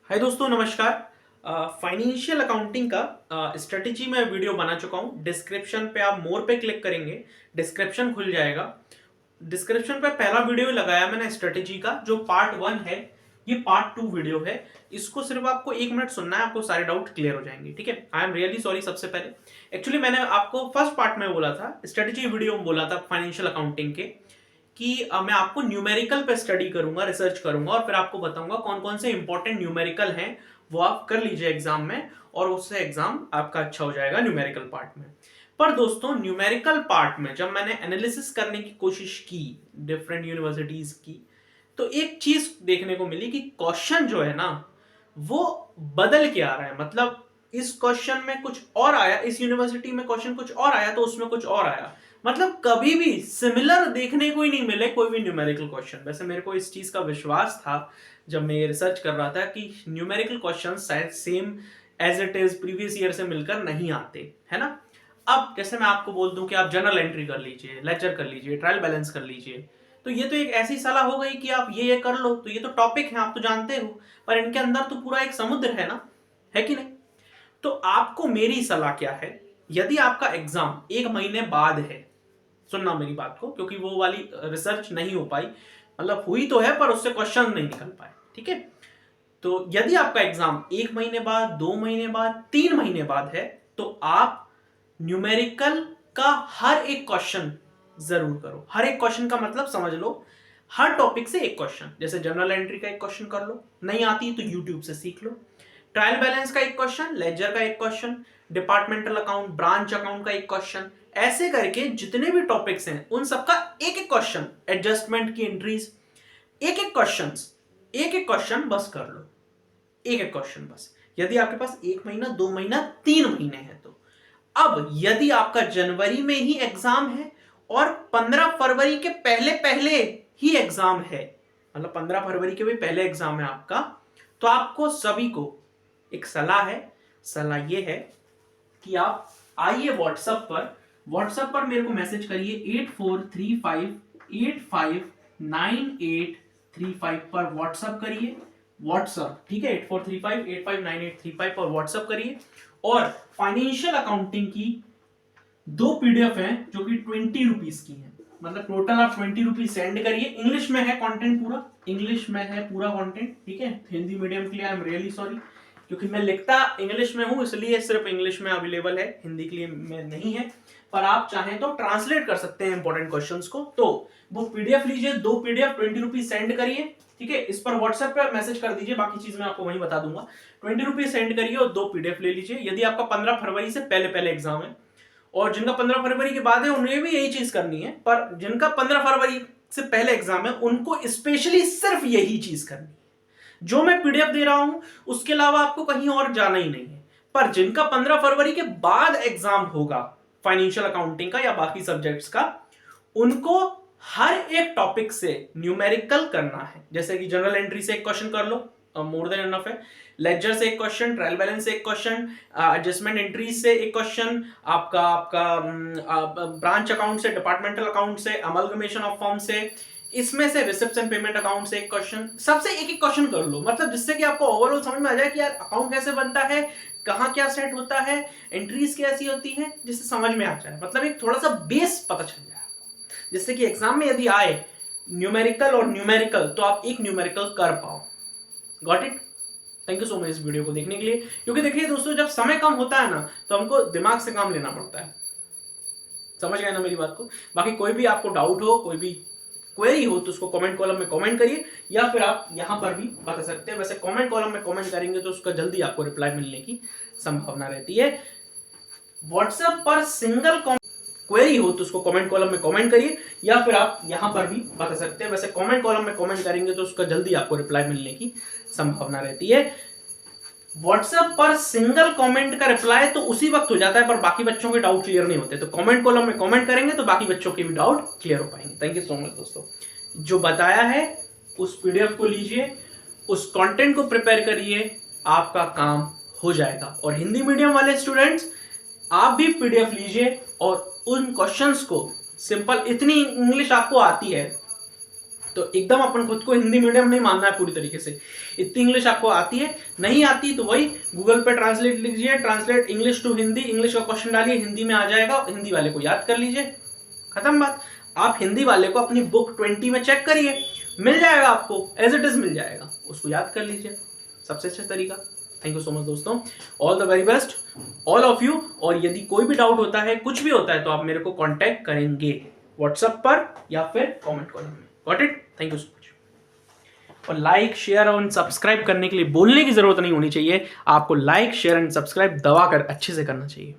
हाय दोस्तों, नमस्कार। Financial accounting का स्ट्रेटेजी में वीडियो बना चुका हूँ। डिस्क्रिप्शन पे आप मोर पे क्लिक करेंगे, डिस्क्रिप्शन खुल जाएगा। डिस्क्रिप्शन पे पहला वीडियो लगाया मैंने स्ट्रेटेजी का, जो पार्ट 1 है। ये पार्ट 2 वीडियो है। इसको सिर्फ आपको 1 मिनट सुनना है, आपको सारे डाउट क्लियर हो जाएंगे। ठीक है, आई एम रियली सॉरी। सबसे पहले एक्चुअली मैंने आपको फर्स्ट पार्ट में बोला था, स्ट्रेटेजी वीडियो में बोला था फाइनेंशियल अकाउंटिंग के, कि मैं आपको न्यूमेरिकल पे स्टडी करूंगा, रिसर्च करूंगा और फिर आपको बताऊंगा कौन कौन से इंपॉर्टेंट न्यूमेरिकल हैं, वो आप कर लीजिए एग्जाम में और उससे एग्जाम आपका अच्छा हो जाएगा न्यूमेरिकल पार्ट में। पर दोस्तों, न्यूमेरिकल पार्ट में जब मैंने एनालिसिस करने की कोशिश की डिफरेंट यूनिवर्सिटीज की, तो एक चीज देखने को मिली कि क्वेश्चन जो है ना, वो बदल के आ रहा है। मतलब इस क्वेश्चन में कुछ और आया, इस यूनिवर्सिटी में क्वेश्चन कुछ और आया तो उसमें कुछ और आया। मतलब कभी भी सिमिलर देखने को ही नहीं मिले कोई भी न्यूमेरिकल क्वेश्चन। वैसे मेरे को इस चीज का विश्वास था जब मैं ये रिसर्च कर रहा था कि न्यूमेरिकल क्वेश्चन शायद same as it is previous year से मिलकर नहीं आते, है ना। अब जैसे मैं आपको बोल दूं कि आप जर्नल एंट्री कर लीजिए, लेजर कर लीजिए, ट्रायल बैलेंस कर लीजिए, तो ये तो एक ऐसी सलाह हो गई कि आप ये कर लो, तो ये तो टॉपिक है, आप तो जानते हो। पर इनके अंदर तो पूरा एक समुद्र है ना, है कि नहीं। तो आपको मेरी सलाह क्या है, यदि आपका एग्जाम 1 महीने बाद है, सुनना मेरी बात को, क्योंकि वो वाली रिसर्च नहीं हो पाई, मतलब हुई तो है पर उससे क्वेश्चन नहीं निकल पाए। ठीक है, तो यदि आपका एग्जाम 1 महीने बाद, 2 महीने बाद, 3 महीने बाद है, तो आप न्यूमेरिकल का हर एक क्वेश्चन जरूर करो। हर एक क्वेश्चन का मतलब समझ लो, हर टॉपिक से एक क्वेश्चन। जैसे जनरल एंट्री का एक क्वेश्चन कर लो, नहीं आती तो यूट्यूब से सीख लो। ट्रायल बैलेंस का एक क्वेश्चन, लेजर का एक question, departmental account, branch account का एक क्वेश्चन, ऐसे करके जितने भी टॉपिक्स हैं उन सबका एक एक क्वेश्चन। एडजस्टमेंट की एंट्रीज, एक एक क्वेश्चन बस कर लो, एक एक क्वेश्चन बस। यदि आपके पास 1 महीना, 2 महीना, 3 महीने हैं तो। अब यदि आपका जनवरी में ही एग्जाम है और 15 फरवरी के पहले पहले ही एग्जाम है, मतलब 15 फरवरी के भी पहले एग्जाम है आपका, तो आपको सभी को एक सलाह है। सलाह ये है कि आप आइए व्हाट्सएप पर मेरे को मैसेज करिए 8435859835 पर व्हाट्सएप करिए। व्हाट्सएप, ठीक है, 8435859835 पर व्हाट्सएप करिए। और फाइनेंशियल अकाउंटिंग की 2 PDF हैं जो कि 20 रुपीज की हैं। मतलब टोटल आप 20 रुपीज सेंड करिए। इंग्लिश में है कंटेंट, पूरा इंग्लिश में है पूरा कंटेंट। ठीक है, हिंदी मीडियम के लिए आई एम रियली सॉरी, क्योंकि मैं लिखता इंग्लिश में हूं, इसलिए सिर्फ इंग्लिश में अवेलेबल है, हिंदी के लिए में नहीं है। पर आप चाहें तो ट्रांसलेट कर सकते हैं इंपॉर्टेंट क्वेश्चंस को। तो वो PDF लीजिए, 2 PDF 20 रुपीज सेंड करिए। ठीक है, इस पर व्हाट्सएप पे मैसेज कर दीजिए, बाकी चीज मैं आपको वहीं बता दूंगा। 20 रुपीज सेंड करिए और 2 PDF ले लीजिए। यदि आपका 15 फरवरी से पहले पहले एग्जाम है, और जिनका 15 फरवरी के बाद है उन्हें भी यही चीज करनी है, पर जिनका 15 फरवरी से पहले एग्जाम है उनको स्पेशली सिर्फ यही चीज करनी है। जो मैं PDF दे रहा हूं उसके अलावा आपको कहीं और जाना ही नहीं है। पर जिनका 15 फरवरी के बाद एग्जाम होगा फाइनेंशियल अकाउंटिंग का या बाकी सब्जेक्ट्स का, उनको हर एक टॉपिक से न्यूमेरिकल करना है। जैसे कि जनरल एंट्री से एक क्वेश्चन कर लो, मोर देन इनफ है। लेजर से एक क्वेश्चन, ट्रायल बैलेंस से एक क्वेश्चन, एडजस्टमेंट एंट्रीज से एक क्वेश्चन, आपका आपका ब्रांच अकाउंट से, डिपार्टमेंटल अकाउंट से, अमलगमेशन ऑफ फॉर्म से, इसमें से रिसिप्ट्स एंड पेमेंट अकाउंट से एक क्वेश्चन, सबसे एक एक क्वेश्चन कर लो। मतलब जिससे कि आपको ओवरऑल समझ में आ जाए कि यार अकाउंट कैसे बनता है, कहाँ क्या सेट होता है, एंट्रीज कैसी होती हैं, जिससे समझ में आ जाए। मतलब एक थोड़ा सा बेस पता चल जाए, जिससे कि एग्जाम में यदि आए न्यूमेरिकल और न्यूमेरिकल तो आप एक न्यूमेरिकल कर पाओ। Got it. Thank you so much इस वीडियो को देखने के लिए। क्योंकि देखिए दोस्तों, जब समय कम होता है ना, तो हमको दिमाग से काम लेना पड़ता है। समझ गए ना मेरी बात को। बाकी कोई भी आपको डाउट हो, कोई भी क्वेरी हो, तो उसको कमेंट कॉलम में कमेंट करिए, या फिर आप यहां पर भी बता सकते हैं। वैसे कमेंट कॉलम में कमेंट करेंगे तो उसका जल्दी आपको रिप्लाई मिलने की संभावना रहती है। व्हाट्सएप पर सिंगल क्वेरी हो तो उसको कमेंट कॉलम में कमेंट करिए, या फिर आप यहां पर भी बता सकते हैं। वैसे कमेंट कॉलम में कमेंट करेंगे तो उसका जल्दी आपको रिप्लाई मिलने की संभावना रहती है। व्हाट्सएप पर सिंगल कमेंट का रिप्लाई तो उसी वक्त हो जाता है, पर बाकी बच्चों के डाउट क्लियर नहीं होते। तो कमेंट कॉलम में कमेंट करेंगे तो बाकी बच्चों के भी डाउट क्लियर हो पाएंगे। थैंक यू सो मच दोस्तों। जो बताया है उस PDF को लीजिए, उस कंटेंट को प्रिपेयर करिए, आपका काम हो जाएगा। और हिंदी मीडियम वाले स्टूडेंट्स, आप भी PDF लीजिए और उन क्वेश्चंस को सिंपल, इतनी इंग्लिश आपको आती है तो एकदम अपन खुद को हिंदी मीडियम नहीं मानना है पूरी तरीके से। इतनी इंग्लिश आपको आती है, नहीं आती तो वही गूगल पे ट्रांसलेट लीजिए, translate English to Hindi, English का क्वेश्चन डालिए, हिंदी में आ जाएगा, हिंदी वाले को याद कर लीजिए, खत्म बात। आप हिंदी वाले को अपनी बुक 20 में चेक करिए, मिल जाएगा आपको, एज इट इज मिल जाएगा, उसको याद कर लीजिए, सबसे अच्छा तरीका। थैंक यू सो मच दोस्तों, all the very best all of you. और यदि कोई भी डाउट होता है, कुछ भी होता है, तो आप मेरे को कांटेक्ट करेंगे व्हाट्सएप पर या फिर कमेंट कॉलम में। Got it? Thank you so much. और लाइक शेयर और सब्सक्राइब करने के लिए बोलने की जरूरत नहीं होनी चाहिए, आपको लाइक शेयर एंड सब्सक्राइब दबा कर अच्छे से करना चाहिए।